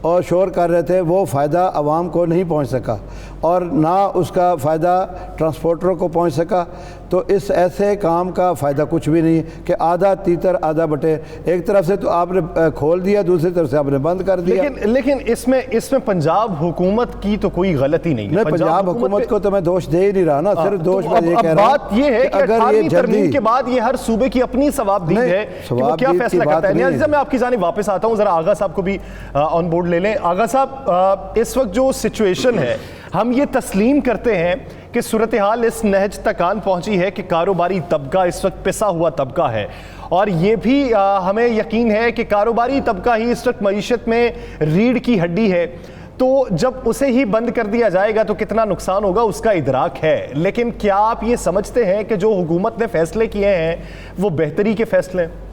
اور شور کر رہے تھے وہ فائدہ عوام کو نہیں پہنچ سکا اور نہ اس کا فائدہ ٹرانسپورٹروں کو پہنچ سکا. تو اس ایسے کام کا فائدہ کچھ بھی نہیں کہ آدھا تیتر آدھا بٹے. ایک طرف سے تو آپ نے کھول دیا, دوسری طرف سے آپ نے بند کر دیا. لیکن اس میں پنجاب حکومت کی تو کوئی غلطی نہیں ہے. پنجاب حکومت کو تو میں دوش دے ہی نہیں رہا نا, صرف دوش میں یہ کہہ رہا ہوں. بات یہ ہے کہ 18ویں ترمیم کے بعد یہ ہر صوبے کی اپنی ثوابدید ہے کہ وہ کیا فیصلہ کرتا ہے. نیازی صاحب میں آپ کی جانب واپس آتا ہوں, ذرا آغا صاحب کو بھی آن بورڈ لے لیں. آغا صاحب, اس وقت جو سچویشن ہے, ہم یہ تسلیم کرتے ہیں کہ صورتحال اس نہج تک آن پہنچی ہے کہ کاروباری طبقہ اس وقت پسا ہوا طبقہ ہے, اور یہ بھی ہمیں یقین ہے کہ کاروباری طبقہ ہی اس وقت معیشت میں ریڑھ کی ہڈی ہے. تو جب اسے ہی بند کر دیا جائے گا تو کتنا نقصان ہوگا اس کا ادراک ہے. لیکن کیا آپ یہ سمجھتے ہیں کہ جو حکومت نے فیصلے کیے ہیں وہ بہتری کے فیصلے ہیں؟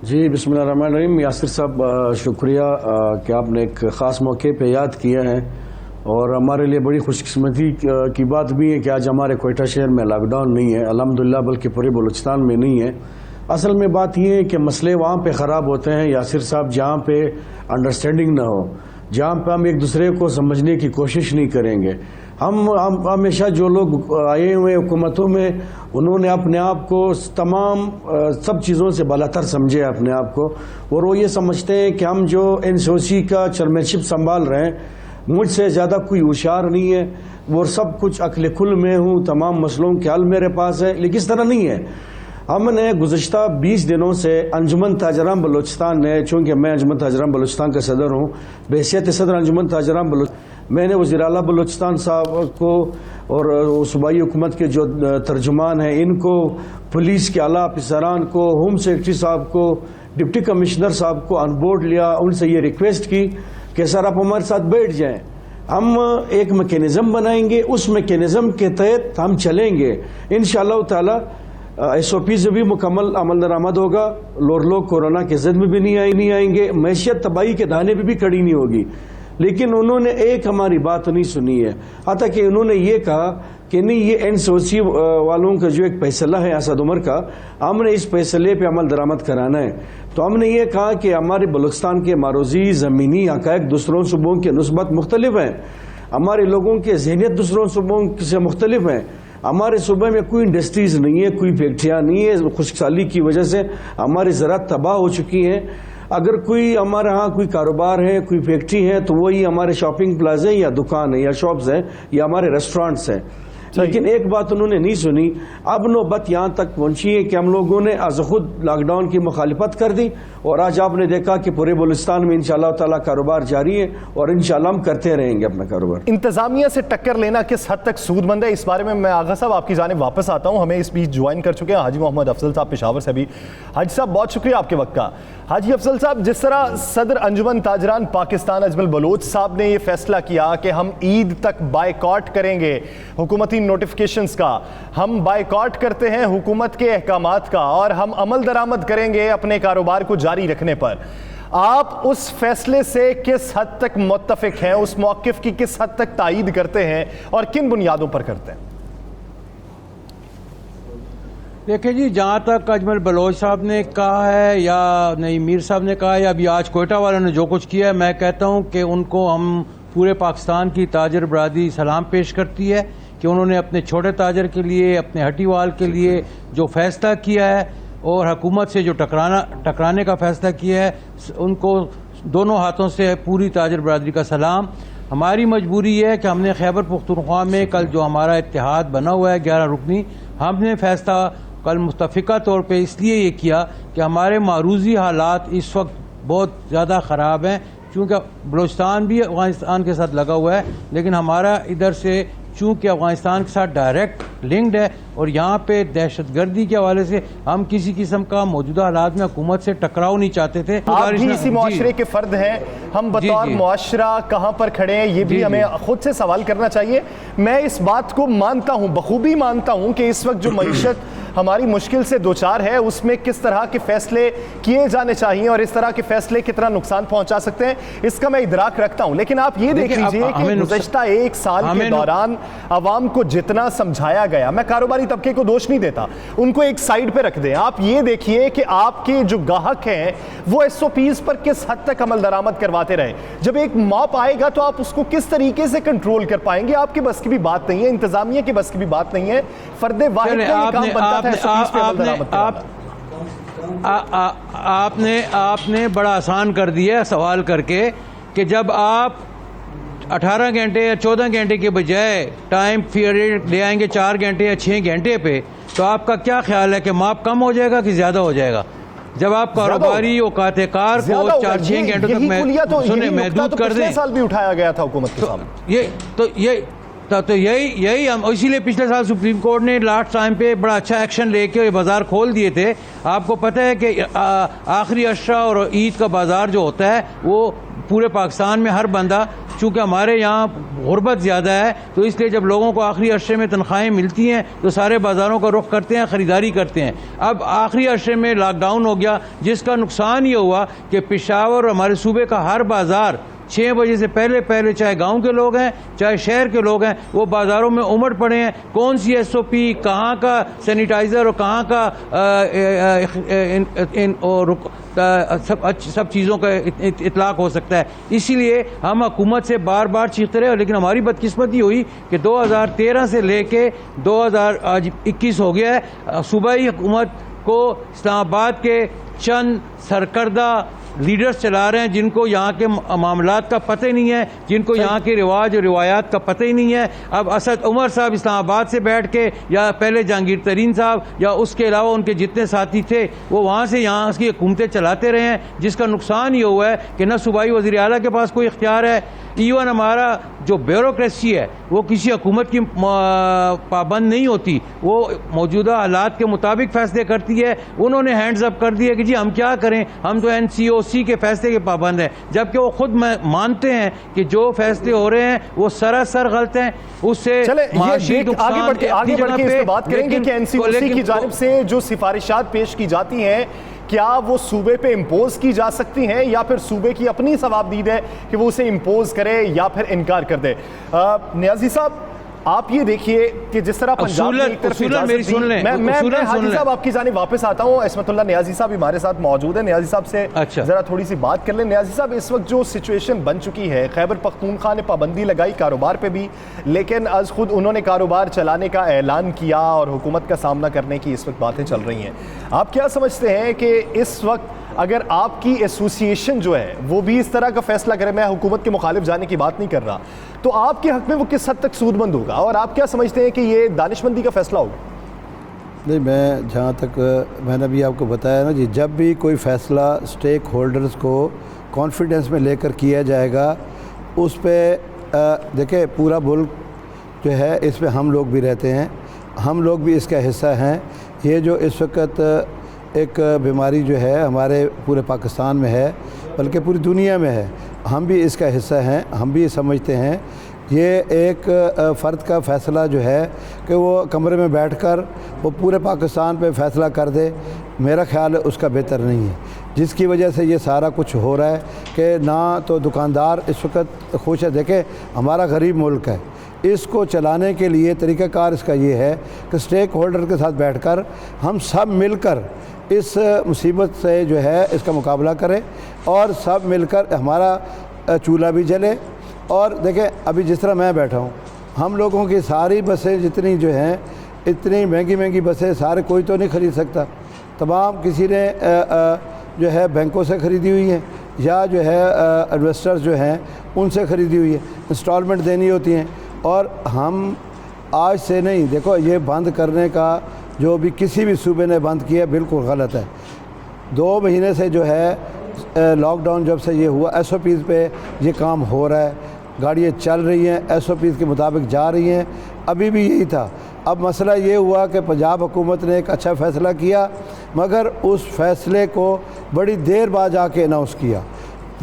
جی بسم اللہ الرحمن الرحیم. یاسر صاحب شکریہ کہ آپ نے ایک خاص موقع پہ یاد کیا ہے, اور ہمارے لیے بڑی خوش قسمتی کی بات بھی ہے کہ آج ہمارے کوئٹہ شہر میں لاک ڈاؤن نہیں ہے الحمدللہ, بلکہ پورے بلوچستان میں نہیں ہے. اصل میں بات یہ ہے کہ مسئلے وہاں پہ خراب ہوتے ہیں یاسر صاحب جہاں پہ انڈرسٹینڈنگ نہ ہو, جہاں پہ ہم ایک دوسرے کو سمجھنے کی کوشش نہیں کریں گے. ہم ہمیشہ جو لوگ آئے ہوئے حکومتوں میں انہوں نے اپنے آپ کو تمام سب چیزوں سے بالاتر سمجھے اپنے آپ کو, اور وہ یہ سمجھتے ہیں کہ ہم جو NCOC کا چیئرمین شپ سنبھال رہے ہیں مجھ سے زیادہ کوئی ہوشیار نہیں ہے, وہ سب کچھ عقل کل میں ہوں, تمام مسئلوں کے حل میرے پاس ہے. لیکن اس طرح نہیں ہے. ہم نے گزشتہ 20 دنوں سے انجمن تاجران بلوچستان نے, چونکہ میں انجمن تاجران بلوچستان کا صدر ہوں, بحیثیت صدر انجمن تاجران میں نے وزیر اعلیٰ بلوچستان صاحب کو اور صوبائی حکومت کے جو ترجمان ہیں ان کو, پولیس کے اعلیٰ افسران کو, ہوم سیکرٹری صاحب کو, ڈپٹی کمشنر صاحب کو آن بورڈ لیا. ان سے یہ ریکویسٹ کی کہ سر آپ ہمارے ساتھ بیٹھ جائیں, ہم ایک میکینزم بنائیں گے, اس میکینزم کے تحت ہم چلیں گے. انشاءاللہ تعالی SOP سے بھی مکمل عمل درآمد ہوگا, لوگ کورونا کے زد میں بھی نہیں آئیں گے, معیشت تباہی کے دانے پہ بھی کھڑی نہیں ہوگی. لیکن انہوں نے ایک ہماری بات نہیں سنی ہے, حتیٰ کہ انہوں نے یہ کہا کہ نہیں یہ NCOC والوں کا جو ایک فیصلہ ہے اسد عمر کا, ہم نے اس فیصلے پہ عمل درآمد کرانا ہے. تو ہم نے یہ کہا کہ ہمارے بلوچستان کے معروضی زمینی حقائق دوسروں صوبوں کے نسبت مختلف ہیں, ہمارے لوگوں کے ذہنیت دوسروں صوبوں سے مختلف ہیں. ہمارے صوبے میں کوئی انڈسٹریز نہیں ہے, کوئی فیکٹریاں نہیں ہے, خشک سالی کی وجہ سے ہماری زراعت تباہ ہو چکی ہے. اگر کوئی ہمارے ہاں کوئی کاروبار ہے, کوئی فیکٹری ہے, تو وہی ہمارے شاپنگ پلازے یا دکان ہے یا شاپس ہیں یا ہمارے ریسٹورانٹس ہیں. لیکن ایک بات انہوں نے نہیں سنی. اب نوبت یہاں تک پہنچی ہے کہ ہم لوگوں نے از خود لاک ڈاؤن کی مخالفت کر دی, اور آج آپ نے دیکھا کہ پورے بلوچستان میں انشاءاللہ تعالی کاروبار جاری ہے, اور انشاءاللہ ہم کرتے رہیں گے اپنا کاروبار. انتظامیہ سے ٹکر لینا کس حد تک سود مند ہے, اس بارے میں آغا صاحب آپ کی جانب واپس آتا ہوں. ہمیں اس بیچ جوائن کر چکے ہیں حاجی محمد افضل صاحب پشاور سے بھی. حاجی صاحب بہت شکریہ آپ کے وقت کا. حاجی افضل صاحب, جس طرح صدر انجمن تاجران پاکستان اجمل بلوچ صاحب نے یہ فیصلہ کیا کہ ہم عید تک بائیکاٹ کریں گے حکومتی نوٹیفیکیشنز کا, ہم بائیکاٹ کرتے ہیں حکومت کے احکامات کا, اور ہم عمل درآمد کریں گے اپنے کاروبار کو جاری رکھنے پر, آپ اس فیصلے سے کس حد تک متفق ہیں, اس موقف کی کس حد تک تائید کرتے ہیں, اور کن بنیادوں پر کرتے ہیں؟ دیکھیں جی, جہاں تک اجمل بلوچ صاحب نے کہا ہے یا نعیم میر صاحب نے کہا ہے, یا ابھی آج کوئٹہ والوں نے جو کچھ کیا ہے, میں کہتا ہوں کہ ان کو ہم پورے پاکستان کی تاجر برادری سلام پیش کرتی ہے کہ انہوں نے اپنے چھوٹے تاجر کے لیے, اپنے ہٹی وال کے لیے جو فیصلہ کیا ہے, اور حکومت سے جو ٹکرانے کا فیصلہ کیا ہے, ان کو دونوں ہاتھوں سے پوری تاجر برادری کا سلام. ہماری مجبوری ہے کہ ہم نے خیبر پختونخوا میں کل جو ہمارا اتحاد بنا ہوا ہے 11 رکنی, ہم نے فیصلہ کل متفقہ طور پہ اس لیے یہ کیا کہ ہمارے معروضی حالات اس وقت بہت زیادہ خراب ہیں, چونکہ بلوچستان بھی افغانستان کے ساتھ لگا ہوا ہے, لیکن ہمارا ادھر سے چونکہ افغانستان کے ساتھ ڈائریکٹ لنکڈ ہے, اور یہاں پہ دہشت گردی کے حوالے سے ہم کسی قسم کا موجودہ حالات میں حکومت سے ٹکراؤ نہیں چاہتے تھے. آپ بھی اسی معاشرے کے فرد ہیں, ہم بطور معاشرہ کہاں پر کھڑے ہیں یہ بھی ہمیں خود سے سوال کرنا چاہیے. میں اس بات کو مانتا ہوں, بخوبی مانتا ہوں کہ اس وقت جو معیشت ہماری مشکل سے دوچار ہے اس میں کس طرح کے فیصلے کیے جانے چاہیے اور اس طرح کے فیصلے کتنا نقصان پہنچا سکتے ہیں اس کا میں ادراک رکھتا ہوں. لیکن آپ یہ دیکھ لیجئے کہ گزشتہ ایک سال کے دوران عوام کو جتنا سمجھایا گیا, میں کاروباری طبقے کو دوش نہیں دیتا, ان کو ایک سائیڈ پہ رکھ دیں. آپ یہ دیکھیے کہ آپ کے جو گاہک ہیں وہ ایس او پیز پر کس حد تک عمل درآمد کرواتے رہے. جب ایک موپ آئے گا تو آپ اس کو کس طریقے سے کنٹرول کر پائیں گے؟ آپ کے بس کی بھی بات نہیں ہے, انتظامیہ کے بس کی بھی بات نہیں ہے. فرد واحد کا یہ کام بنتا تھا ایس او پیز پہ عمل درآمد کرانا. آپ نے بڑا آسان کر دیا سوال کر کے کہ جب آپ 18 گھنٹے یا 14 گھنٹے کے بجائے ٹائم پیریڈ لے آئیں گے 4 گھنٹے یا 6 گھنٹے پہ, تو آپ کا کیا خیال ہے کہ ماپ کم ہو جائے گا کہ زیادہ ہو جائے گا؟ جب آپ کاروباری اوقات کار کو 4-6 گھنٹوں تک محدود کر دیں. سال بھی اٹھایا گیا تھا حکومت کے سامنے. تو یہی ہم اسی لیے پچھلے سال سپریم کورٹ نے لاسٹ ٹائم پہ بڑا اچھا ایکشن لے کے بازار کھول دیے تھے. آپ کو پتہ ہے کہ آخری عشرہ اور عید کا بازار جو ہوتا ہے وہ پورے پاکستان میں ہر بندہ, چونکہ ہمارے یہاں غربت زیادہ ہے تو اس لیے جب لوگوں کو آخری عشرے میں تنخواہیں ملتی ہیں تو سارے بازاروں کا رخ کرتے ہیں, خریداری کرتے ہیں. اب آخری عشرے میں لاک ڈاؤن ہو گیا, جس کا نقصان یہ ہوا کہ پشاور اور ہمارے صوبے کا ہر بازار 6 بجے سے پہلے چاہے گاؤں کے لوگ ہیں چاہے شہر کے لوگ ہیں وہ بازاروں میں امڑ پڑے ہیں. کون سی ایس او پی, کہاں کا سینیٹائزر اور کہاں کا سب چیزوں کا اطلاق ہو سکتا ہے. اسی لیے ہم حکومت سے بار بار چیختے رہے, لیکن ہماری بدقسمتی ہوئی کہ 2013 سے لے کے 2021 ہو گیا ہے. صوبائی حکومت کو اسلام آباد کے چند سرکردہ لیڈرز چلا رہے ہیں جن کو یہاں کے معاملات کا پتہ ہی نہیں ہے, جن کو یہاں کے رواج اور روایات کا پتہ ہی نہیں ہے. اب اسد عمر صاحب اسلام آباد سے بیٹھ کے, یا پہلے جہانگیر ترین صاحب, یا اس کے علاوہ ان کے جتنے ساتھی تھے وہ وہاں سے یہاں کی حکومتیں چلاتے رہے ہیں, جس کا نقصان یہ ہوا ہے کہ نہ صوبائی وزیر اعلیٰ کے پاس کوئی اختیار ہے, ایون ہمارا جو بیوروکریسی ہے وہ کسی حکومت کی پابند نہیں ہوتی, وہ موجودہ حالات کے مطابق فیصلے کرتی ہے. انہوں نے ہینڈز اپ کر دیا کہ جی ہم کیا کریں, ہم تو NCOC کے فیصلے کے پابند ہیں, جبکہ وہ خود مانتے ہیں کہ جو فیصلے ہو رہے ہیں وہ سراسر غلط ہیں. اس سے معاشی آگے بڑھ کے اس پہ بات کریں گے کہ NCOC کی جانب سے جو سفارشات پیش کی جاتی ہیں کیا وہ صوبے پہ امپوز کی جا سکتی ہیں یا پھر صوبے کی اپنی ثوابدید ہے کہ وہ اسے امپوز کرے یا پھر انکار کر دے؟ نیازی صاحب آپ یہ دیکھیے کہ جس طرح پنجاب نے ایک طرف اجازت دی, میں حاجی صاحب آپ کی جانب واپس آتا ہوں. عصمت اللہ نیازی صاحب ہمارے ساتھ موجود ہیں, نیازی صاحب سے ذرا تھوڑی سی بات کر لیں. نیازی صاحب اس وقت جو سچویشن بن چکی ہے, خیبر پختونخوا نے پابندی لگائی کاروبار پہ بھی, لیکن از خود انہوں نے کاروبار چلانے کا اعلان کیا اور حکومت کا سامنا کرنے کی اس وقت باتیں چل رہی ہیں. آپ کیا سمجھتے ہیں کہ اس وقت اگر آپ کی ایسوسییشن جو ہے وہ بھی اس طرح کا فیصلہ کرے, میں حکومت کے مخالف جانے کی بات نہیں کر رہا, تو آپ کے حق میں وہ کس حد تک سود مند ہوگا اور آپ کیا سمجھتے ہیں کہ یہ دانشمندی کا فیصلہ ہوگا؟ نہیں, میں جہاں تک میں نے بھی آپ کو بتایا نا جی, جب بھی کوئی فیصلہ اسٹیک ہولڈرز کو کانفیڈنس میں لے کر کیا جائے گا, اس پہ دیکھیں پورا ملک جو ہے اس پہ ہم لوگ بھی رہتے ہیں, ہم لوگ بھی اس کا حصہ ہیں. یہ جو اس وقت ایک بیماری جو ہے ہمارے پورے پاکستان میں ہے بلکہ پوری دنیا میں ہے, ہم بھی اس کا حصہ ہیں, ہم بھی سمجھتے ہیں. یہ ایک فرد کا فیصلہ جو ہے کہ وہ کمرے میں بیٹھ کر وہ پورے پاکستان پہ فیصلہ کر دے, میرا خیال ہے اس کا بہتر نہیں ہے, جس کی وجہ سے یہ سارا کچھ ہو رہا ہے کہ نہ تو دکاندار اس وقت خوش ہے. دیکھیں ہمارا غریب ملک ہے, اس کو چلانے کے لیے طریقہ کار اس کا یہ ہے کہ اسٹیک ہولڈر کے ساتھ بیٹھ کر ہم سب مل کر اس مصیبت سے جو ہے اس کا مقابلہ کریں اور سب مل کر ہمارا چولہا بھی جلے. اور دیکھیں ابھی جس طرح میں بیٹھا ہوں, ہم لوگوں کی ساری بسیں جتنی جو ہیں, اتنی مہنگی بسیں سارے کوئی تو نہیں خرید سکتا, تمام کسی نے جو ہے بینکوں سے خریدی ہوئی ہیں یا جو ہے انویسٹرز جو ہیں ان سے خریدی ہوئی ہے, انسٹالمنٹ دینی ہوتی ہیں. اور ہم آج سے نہیں, دیکھو یہ بند کرنے کا جو بھی کسی بھی صوبے نے بند کیا بالکل غلط ہے. 2 مہینے سے جو ہے لاک ڈاؤن جب سے یہ ہوا, ایس او پیز پہ یہ کام ہو رہا ہے, گاڑیاں چل رہی ہیں, ایس او پیز کے مطابق جا رہی ہیں. ابھی بھی یہی تھا. اب مسئلہ یہ ہوا کہ پنجاب حکومت نے ایک اچھا فیصلہ کیا, مگر اس فیصلے کو بڑی دیر بعد جا کے اناؤنس کیا.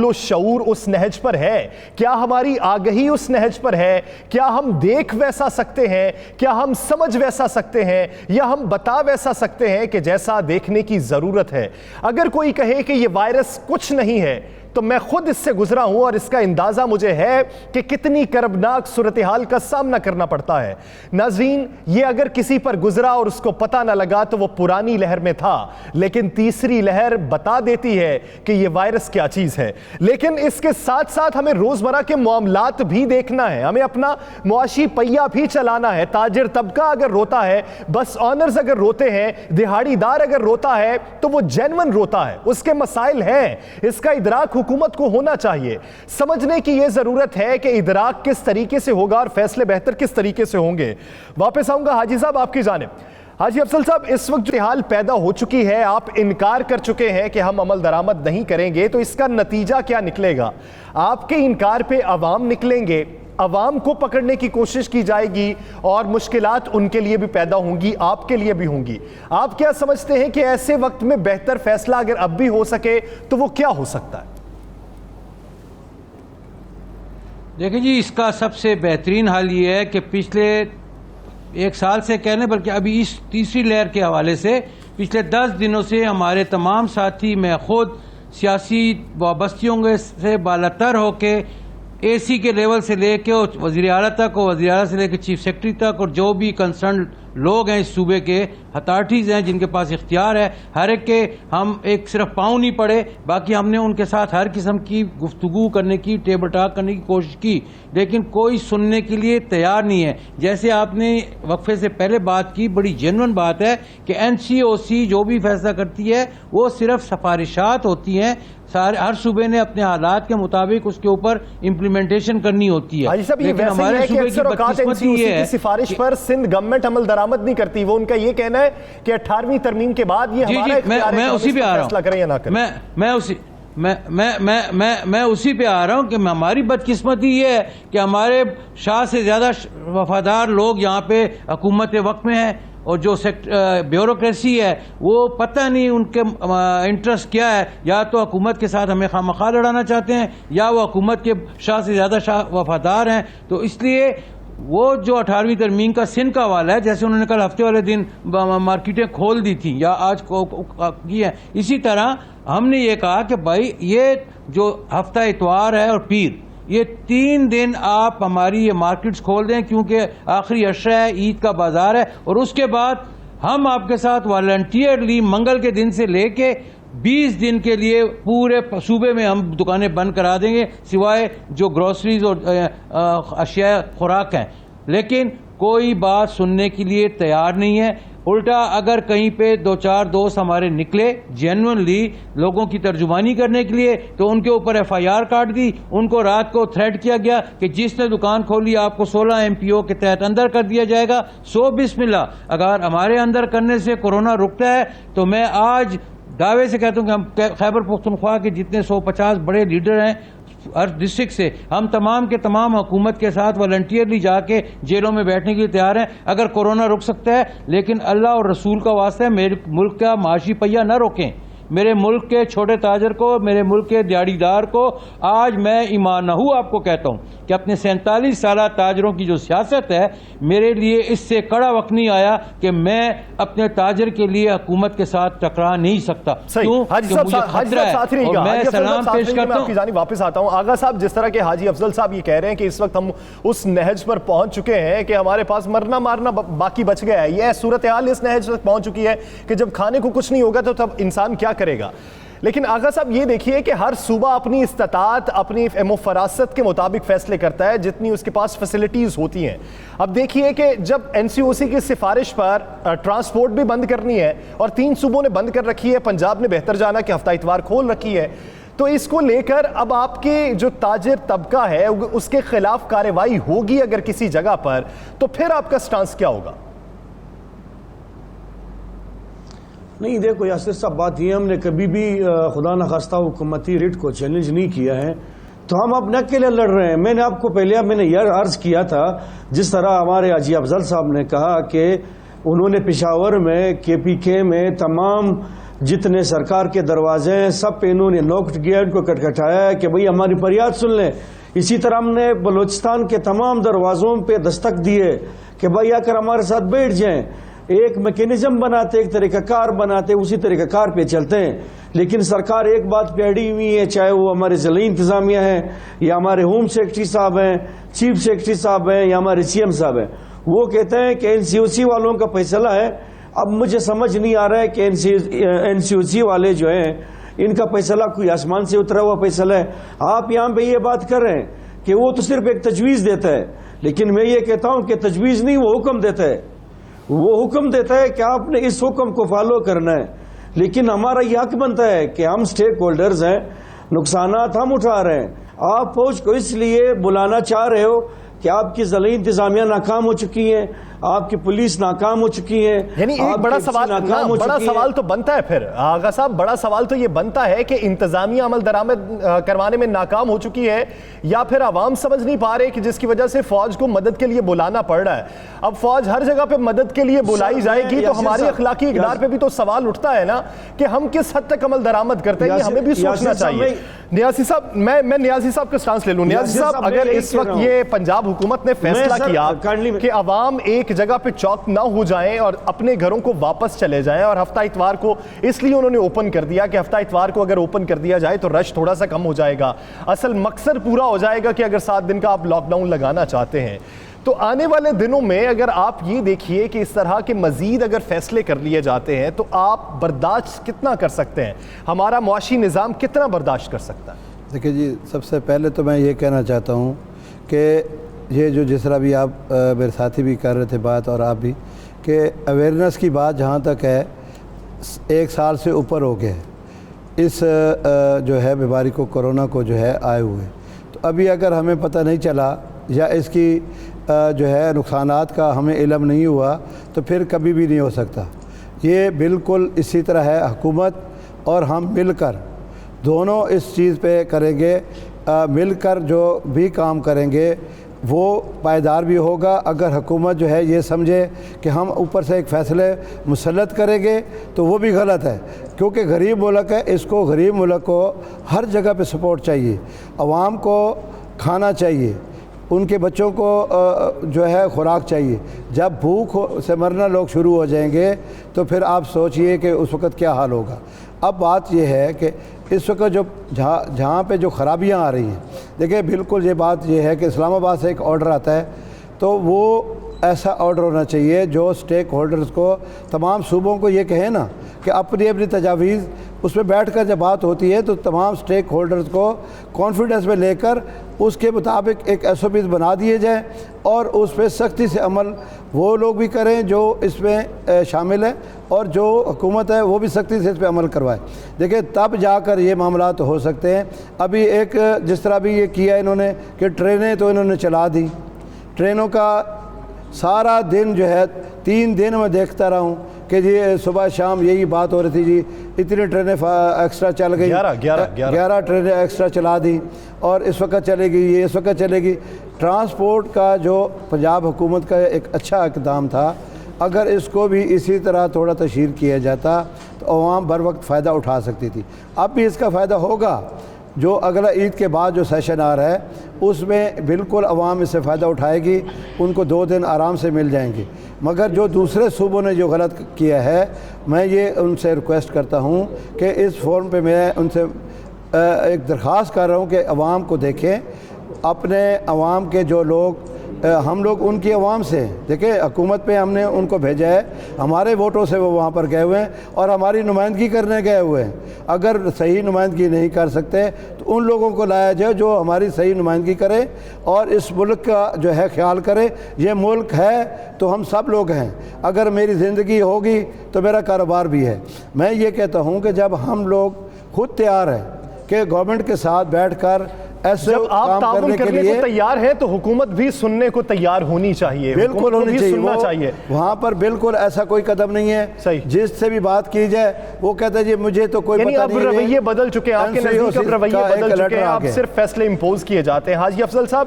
عقل و شعور اس نہج پر ہے؟ کیا ہماری آگہی اس نہج پر ہے؟ کیا ہم دیکھ ویسا سکتے ہیں؟ کیا ہم سمجھ ویسا سکتے ہیں؟ یا ہم بتا ویسا سکتے ہیں کہ جیسا دیکھنے کی ضرورت ہے؟ اگر کوئی کہے کہ یہ وائرس کچھ نہیں ہے تو میں خود اس سے گزرا ہوں اور اس کا اندازہ مجھے ہے کہ کتنی کربناک صورتحال کا سامنا کرنا پڑتا ہے۔ ناظرین، یہ اگر کسی پر گزرا اور اس کو پتہ نہ لگا تو وہ پرانی لہر میں تھا، لیکن تیسری لہر بتا دیتی ہے کہ یہ وائرس کیا چیز ہے۔ لیکن اس کے ساتھ ساتھ ہمیں روزمرہ کے معاملات بھی دیکھنا ہے، ہمیں اپنا معاشی پہیہ بھی چلانا ہے۔ تاجر طبقہ اگر روتا ہے، بس آنرز اگر روتے ہیں، دہاڑی دار اگر روتا ہے تو وہ جینون روتا ہے، اس کے مسائل ہیں، اس کا ادراک حکومت کو ہونا چاہیے۔ سمجھنے کی یہ ضرورت ہے کہ ادراک کس طریقے سے ہوگا اور فیصلے بہتر کس طریقے سے ہوں گے۔ واپس آؤں گا حاجی صاحب آپ کی جانب۔ حاجی افضل صاحب، اس وقت جو حال پیدا ہو چکی ہے، آپ انکار کر چکے ہیں کہ ہم عمل درآمد نہیں کریں گے، تو اس کا نتیجہ کیا نکلے گا؟ آپ کے انکار پہ عوام نکلیں گے، عوام کو پکڑنے کی کوشش کی جائے گی اور مشکلات ان کے لیے بھی پیدا ہوں گی، آپ کے لیے بھی ہوں گی۔ آپ کیا سمجھتے ہیں کہ ایسے وقت میں بہتر فیصلہ اگر اب بھی ہو سکے تو وہ کیا ہو سکتا ہے؟ دیکھیں جی، اس کا سب سے بہترین حل یہ ہے کہ پچھلے 1 سال سے کہنے بلکہ ابھی اس تیسری لہر کے حوالے سے پچھلے 10 دنوں سے ہمارے تمام ساتھی، میں خود، سیاسی وابستیوں سے بالاتر ہو کے اے سی کے لیول سے لے کے وزیر اعلیٰ تک اور وزیر اعلیٰ سے لے کے چیف سیکرٹری تک اور جو بھی کنسرن لوگ ہیں اس صوبے کے، اتھارٹیز ہیں جن کے پاس اختیار ہے، ہر ایک کے ہم ایک صرف پاؤں نہیں پڑے، باقی ہم نے ان کے ساتھ ہر قسم کی گفتگو کرنے کی، ٹیبل ٹاک کرنے کی کوشش کی، لیکن کوئی سننے کے لیے تیار نہیں ہے۔ جیسے آپ نے وقفے سے پہلے بات کی، بڑی جینون بات ہے کہ NCOC جو بھی فیصلہ کرتی ہے وہ صرف سفارشات ہوتی ہیں، ہر صوبے نے اپنے حالات کے مطابق اس کے اوپر امپلیمنٹیشن کرنی ہوتی ہے۔ حاجی صاحب، یہ ویسے ہی ہے کہ اکثر اوقات NCOC کی سفارش پر سندھ گورنمنٹ عمل درآمد نہیں کرتی، وہ ان کا یہ کہنا ہے کہ 18ویں ترمیم کے بعد یہ ہمارا اختیار ہے کہ ہم اس پر فیصلہ کریں یا نہ کریں۔ میں اسی پہ آ رہا ہوں کہ ہماری بدقسمتی یہ ہے کہ ہمارے شاہ سے زیادہ وفادار لوگ یہاں پہ حکومت وقت میں ہیں، اور جو بیوروکریسی ہے وہ پتہ نہیں ان کے انٹرسٹ کیا ہے، یا تو حکومت کے ساتھ ہمیں خواہ لڑانا چاہتے ہیں یا وہ حکومت کے شاہ سے زیادہ وفادار ہیں۔ تو اس لیے وہ جو 18ویں ترمیم کا سندھ کا حوالہ ہے، جیسے انہوں نے کل ہفتے والے دن مارکیٹیں کھول دی تھیں یا آج کی ہیں، اسی طرح ہم نے یہ کہا کہ بھائی یہ جو ہفتہ اتوار ہے اور پیر، یہ 3 دن آپ ہماری یہ مارکیٹس کھول دیں، کیونکہ آخری عشرہ ہے، عید کا بازار ہے، اور اس کے بعد ہم آپ کے ساتھ والنٹیئرلی منگل کے دن سے لے کے 20 دن کے لیے پورے صوبے میں ہم دکانیں بند کرا دیں گے، سوائے جو گروسریز اور اشیاء خوراک ہیں۔ لیکن کوئی بات سننے کے لیے تیار نہیں ہے۔ الٹا اگر کہیں پہ 2-4 دوست ہمارے نکلے جینوئنلی لوگوں کی ترجمانی کرنے کے لیے، تو ان کے اوپر FIR کاٹ دی، ان کو رات کو تھریٹ کیا گیا کہ جس نے دکان کھولی آپ کو 16 MPO کے تحت اندر کر دیا جائے گا۔ بسم اللہ، اگر ہمارے اندر کرنے سے کورونا رکتا ہے تو میں آج دعوے سے کہتا ہوں کہ ہم خیبر پختونخوا کے جتنے 150 بڑے لیڈر ہیں ہر ڈسٹرکٹ سے، ہم تمام کے تمام حکومت کے ساتھ والنٹیئرلی جا کے جیلوں میں بیٹھنے کے لیے تیار ہیں اگر کورونا رک سکتا ہے، لیکن اللہ اور رسول کا واسطہ ہے میرے ملک کا معاشی پہیہ نہ روکیں۔ میرے ملک کے چھوٹے تاجر کو، میرے ملک کے دیہڑی دار کو آج میں ایمان نہ ہوں آپ کو کہتا ہوں کہ اپنے 47 سالہ تاجروں کی جو سیاست ہے، میرے لیے اس سے کڑا وقت نہیں آیا کہ میں اپنے تاجر کے لیے حکومت کے ساتھ ٹکرا نہیں سکتا۔ کیوں؟ کہ مجھے خطرہ ہے۔ اور میں سلام پیش کرتا ہوں، آپ کی جانب واپس آتا ہوں۔ آغا صاحب، جس طرح کے حاجی افضل صاحب یہ کہہ رہے ہیں کہ اس وقت ہم اس نہج پر پہنچ چکے ہیں کہ ہمارے پاس مرنا مارنا باقی بچ گیا ہے، یہ صورتحال اس نہج تک پہنچ چکی ہے کہ جب کھانے کو کچھ نہیں ہوگا تو تب انسان کیا کرے گا۔ لیکن آغا صاحب یہ دیکھیے کہ ہر صوبہ اپنی استطاعت، اپنی علم و فراست کے مطابق فیصلے کرتا ہے جتنی اس کے پاس فیسلٹیز ہوتی ہیں۔ اب دیکھیے کہ جب NCOC کی سفارش پر ٹرانسپورٹ بھی بند کرنی ہے اور 3 صوبوں نے بند کر رکھی ہے، پنجاب نے بہتر جانا کہ ہفتہ اتوار کھول رکھی ہے، تو اس کو لے کر اب آپ کے جو تاجر طبقہ ہے اس کے خلاف کارروائی ہوگی اگر کسی جگہ پر، تو پھر آپ کا سٹانس کیا ہوگا؟ نہیں دیکھو یاسر صاحب، بات یہ ہم نے کبھی بھی خدا نخواستہ حکومتی ریٹ کو چیلنج نہیں کیا ہے، تو ہم اپنے اکیلے لڑ رہے ہیں۔ میں نے آپ کو پہلے میں نے یہ عرض کیا تھا، جس طرح ہمارے حاجی افضل صاحب نے کہا کہ انہوں نے پشاور میں KPK میں تمام جتنے سرکار کے دروازے ہیں سب پہ انہوں نے نوک کیا، ان کو کٹکھٹایا ہے کہ بھئی ہماری فریاد سن لیں۔ اسی طرح ہم نے بلوچستان کے تمام دروازوں پہ دستک دیے کہ بھئی آ کر ہمارے ساتھ بیٹھ جائیں، ایک میکینزم بناتے، ایک طریقہ کار بناتے، اسی طریقہ کار پہ چلتے ہیں۔ لیکن سرکار ایک بات پہ اڑی ہوئی ہے، چاہے وہ ہمارے ضلعی انتظامیہ ہیں یا ہمارے ہوم سیکرٹری صاحب ہیں، چیف سیکرٹری صاحب ہیں یا ہمارے سی ایم صاحب ہیں، وہ کہتے ہیں کہ این سی او سی والوں کا فیصلہ ہے۔ اب مجھے سمجھ نہیں آ رہا ہے کہ این سی او سی والے جو ہیں ان کا فیصلہ کوئی آسمان سے اترا ہوا فیصلہ ہے۔ آپ یہاں پہ یہ بات کر رہے ہیں کہ وہ تو صرف ایک تجویز دیتا ہے، لیکن میں یہ کہتا ہوں کہ تجویز نہیں، وہ حکم دیتا ہے۔ وہ حکم دیتا ہے کہ آپ نے اس حکم کو فالو کرنا ہے، لیکن ہمارا یہ حق بنتا ہے کہ ہم سٹیک ہولڈرز ہیں، نقصانات ہم اٹھا رہے ہیں۔ آپ فوج کو اس لیے بلانا چاہ رہے ہو کہ آپ کی ضلعی انتظامیہ ناکام ہو چکی ہیں، آپ کی پولیس ناکام ہو چکی ہے، یعنی ایک بڑا سوال تو بنتا ہے پھر آغا صاحب، بڑا سوال تو یہ بنتا ہے کہ انتظامیہ عمل درآمد کروانے میں ناکام ہو چکی ہے یا پھر عوام سمجھ نہیں پا رہے کہ جس کی وجہ سے فوج کو مدد کے لیے بلانا پڑ رہا ہے۔ اب فوج ہر جگہ پہ مدد کے لیے بلائی جائے گی تو ہماری اخلاقی اقدار پہ بھی تو سوال اٹھتا ہے نا کہ ہم کس حد تک عمل درآمد کرتے ہیں، یہ ہمیں بھی سوچنا چاہیے۔ نیازی صاحب، میں نیازی صاحب کا سٹانس لے لوں۔ نیازی صاحب، اگر اس وقت یہ پنجاب حکومت نے فیصلہ کیا کہ عوام ایک جگہ پہ چوک نہ ہو جائیں اور اپنے گھروں کو واپس چلے جائیں، اور ہفتہ اتوار کو اس لیے انہوں نے اوپن کر دیا کہ ہفتہ اتوار کو اگر اوپن کر دیا جائے تو رش تھوڑا سا کم ہو جائے گا، اصل مقصد پورا ہو جائے گا کہ اگر 7 دن کا آپ لاک ڈاؤن لگانا چاہتے ہیں تو آنے والے دنوں میں اگر آپ یہ دیکھیے کہ اس طرح کے مزید اگر فیصلے کر لیے جاتے ہیں تو آپ برداشت کتنا کر سکتے ہیں؟ ہمارا معاشی نظام کتنا برداشت کر سکتا ہے؟ دیکھیں جی، سب سے پہلے تو میں یہ کہنا چاہتا ہوں کہ یہ جو جس طرح بھی آپ میرے ساتھی بھی کر رہے تھے بات اور آپ بھی، کہ اویئرنیس کی بات جہاں تک ہے 1 سال سے اوپر ہو گیا ہے اس جو ہے بیماری کو، کرونا کو جو ہے آئے ہوئے، تو ابھی اگر ہمیں پتہ نہیں چلا یا اس کی جو ہے نقصانات کا ہمیں علم نہیں ہوا تو پھر کبھی بھی نہیں ہو سکتا۔ یہ بالکل اسی طرح ہے، حکومت اور ہم مل کر دونوں اس چیز پہ کریں گے، مل کر جو بھی کام کریں گے وہ پائیدار بھی ہوگا۔ اگر حکومت جو ہے یہ سمجھے کہ ہم اوپر سے ایک فیصلے مسلط کریں گے تو وہ بھی غلط ہے، کیونکہ غریب ملک ہے، اس کو غریب ملک کو ہر جگہ پہ سپورٹ چاہیے، عوام کو کھانا چاہیے، ان کے بچوں کو جو ہے خوراک چاہیے۔ جب بھوک سے مرنا لوگ شروع ہو جائیں گے تو پھر آپ سوچئے کہ اس وقت کیا حال ہوگا۔ اب بات یہ ہے کہ اس وقت جو جہاں پہ جو خرابیاں آ رہی ہیں، دیکھیں بالکل یہ بات یہ ہے کہ اسلام آباد سے ایک آرڈر آتا ہے تو وہ ایسا آرڈر ہونا چاہیے جو سٹیک ہولڈرز کو، تمام صوبوں کو یہ کہیں نا کہ اپنی اپنی تجاویز اس میں بیٹھ کر جب بات ہوتی ہے تو تمام سٹیک ہولڈرز کو کانفیڈنس میں لے کر اس کے مطابق ایک ایس او پیز بنا دیے جائیں اور اس پہ سختی سے عمل وہ لوگ بھی کریں جو اس میں شامل ہیں، اور جو حکومت ہے وہ بھی سختی سے اس پہ عمل کروائے۔ دیکھیں تب جا کر یہ معاملات ہو سکتے ہیں۔ ابھی ایک جس طرح بھی یہ کیا انہوں نے کہ ٹرینیں تو انہوں نے چلا دی، ٹرینوں کا سارا دن جو ہے 3 دن میں دیکھتا رہا ہوں کہ جی صبح شام یہی بات ہو رہی تھی، جی اتنی ٹرینیں ایکسٹرا چل گئی، 11 ٹرینیں ایکسٹرا چلا دی اور اس وقت چلے گی، یہ اس وقت چلے گی۔ ٹرانسپورٹ کا جو پنجاب حکومت کا ایک اچھا اقدام تھا، اگر اس کو بھی اسی طرح تھوڑا تشہیر کیا جاتا تو عوام بر وقت فائدہ اٹھا سکتی تھی۔ اب بھی اس کا فائدہ ہوگا، جو اگلا عید کے بعد جو سیشن آ رہا ہے اس میں بالکل عوام اس سے فائدہ اٹھائے گی، ان کو 2 دن آرام سے مل جائیں گے۔ مگر جو دوسرے صوبوں نے جو غلط کیا ہے، میں یہ ان سے ریکویسٹ کرتا ہوں کہ اس فورم پہ میں ان سے ایک درخواست کر رہا ہوں کہ عوام کو دیکھیں، اپنے عوام کے جو لوگ، ہم لوگ ان کی عوام سے، دیکھیں حکومت پہ ہم نے ان کو بھیجا ہے، ہمارے ووٹوں سے وہ وہاں پر گئے ہوئے ہیں اور ہماری نمائندگی کرنے گئے ہوئے ہیں۔ اگر صحیح نمائندگی نہیں کر سکتے تو ان لوگوں کو لایا جائے جو ہماری صحیح نمائندگی کرے اور اس ملک کا جو ہے خیال کرے۔ یہ ملک ہے تو ہم سب لوگ ہیں، اگر میری زندگی ہوگی تو میرا کاروبار بھی ہے۔ میں یہ کہتا ہوں کہ جب ہم لوگ خود تیار ہیں کہ گورنمنٹ کے ساتھ بیٹھ کر ایسے جب آپ تعاون کرنے کو تیار ہے تو حکومت بھی سننے کو تیار ہونی چاہیے، بالکل ہونی چاہیے۔ وہاں پر بالکل ایسا کوئی قدم نہیں ہے، جس سے بھی بات کی جائے وہ کہتا ہے جی مجھے تو کوئی پتہ نہیں ہے۔ اب رویے بدل چکے ہیں، آپ کے نزدیک اب رویے بدل چکے ہیں، اب صرف فیصلے امپوز کیے جاتے ہیں۔ حاجی افضل صاحب،